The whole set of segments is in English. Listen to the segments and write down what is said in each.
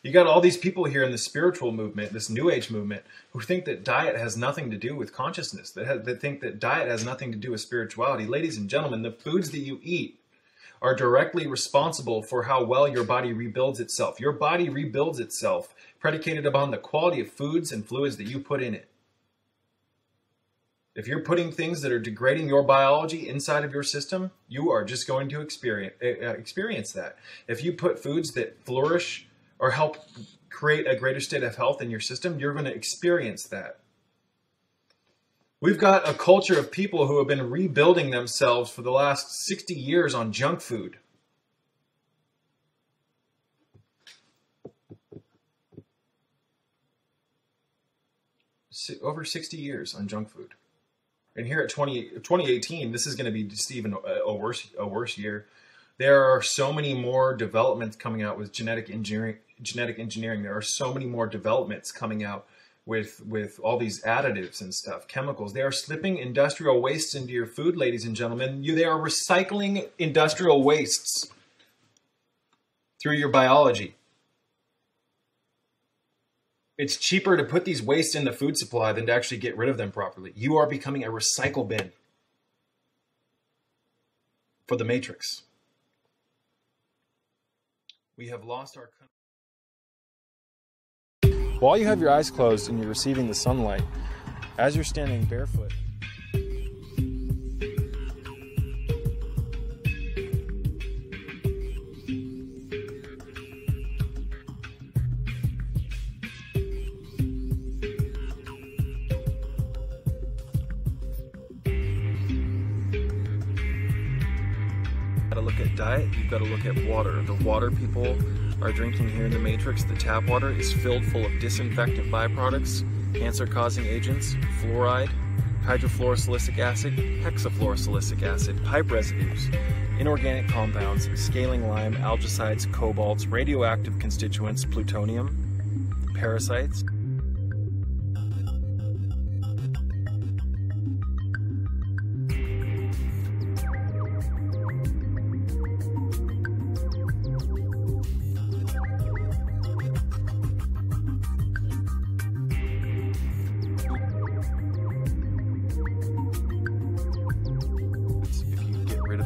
You got all these people here in the spiritual movement, this New Age movement, who think that diet has nothing to do with consciousness, that think that diet has nothing to do with spirituality. Ladies and gentlemen, the foods that you eat are directly responsible for how well your body rebuilds itself. Your body rebuilds itself predicated upon the quality of foods and fluids that you put in it. If you're putting things that are degrading your biology inside of your system, you are just going to experience that. If you put foods that flourish or help create a greater state of health in your system, you're going to experience that. We've got a culture of people who have been rebuilding themselves for the last 60 years on junk food. Over 60 years on junk food. And here at 2018, this is going to be just even a worse year. There are so many more developments coming out with genetic engineering. There are so many more developments coming out with all these additives and stuff, chemicals. They are slipping industrial wastes into your food, ladies and gentlemen. They are recycling industrial wastes through your biology. It's cheaper to put these wastes in the food supply than to actually get rid of them properly. You are becoming a recycle bin for the Matrix. We have lost our country. While you have your eyes closed and you're receiving the sunlight, as you're standing barefoot, look at diet, you've got to look at water. The water people are drinking here in the Matrix, the tap water, is filled full of disinfectant byproducts, cancer-causing agents, fluoride, hydrofluorosilicic acid, hexafluorosilicic acid, pipe residues, inorganic compounds, scaling lime, algicides, cobalts, radioactive constituents, plutonium, parasites.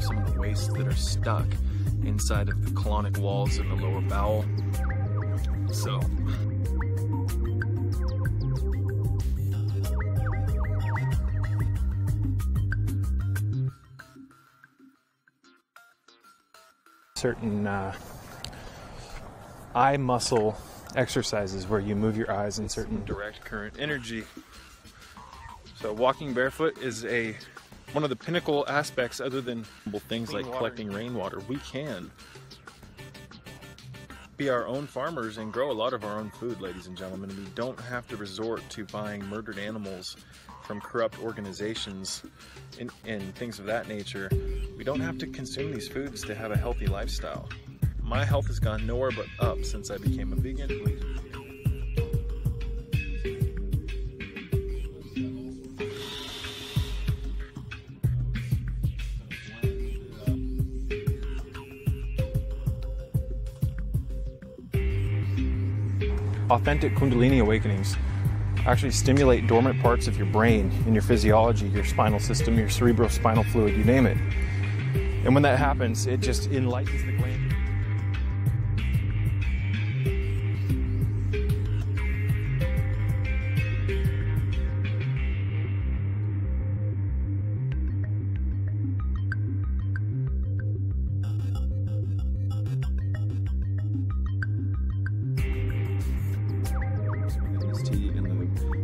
Some of the wastes that are stuck inside of the colonic walls in the lower bowel. So certain eye muscle exercises where you move your eyes in certain direct current energy. So walking barefoot is one of the pinnacle aspects, other than things like collecting rainwater. We can be our own farmers and grow a lot of our own food, ladies and gentlemen. We don't have to resort to buying murdered animals from corrupt organizations and things of that nature. We don't have to consume these foods to have a healthy lifestyle. My health has gone nowhere but up since I became a vegan. Authentic Kundalini awakenings actually stimulate dormant parts of your brain and your physiology, your spinal system, your cerebrospinal fluid, you name it. And when that happens, it just enlightens the gland.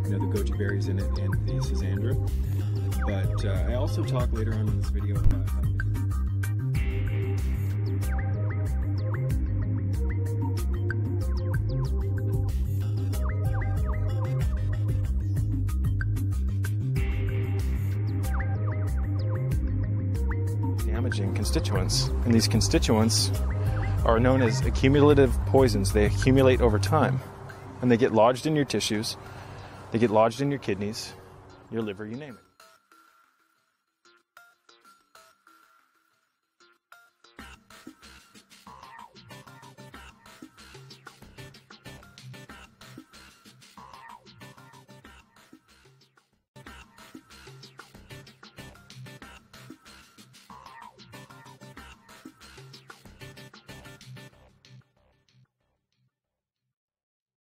The goji berries in it and the schisandra. But I also talk later on in this video about how damaging constituents, and these constituents are known as accumulative poisons. They accumulate over time and they get lodged in your tissues. They get lodged in your kidneys, your liver, you name it.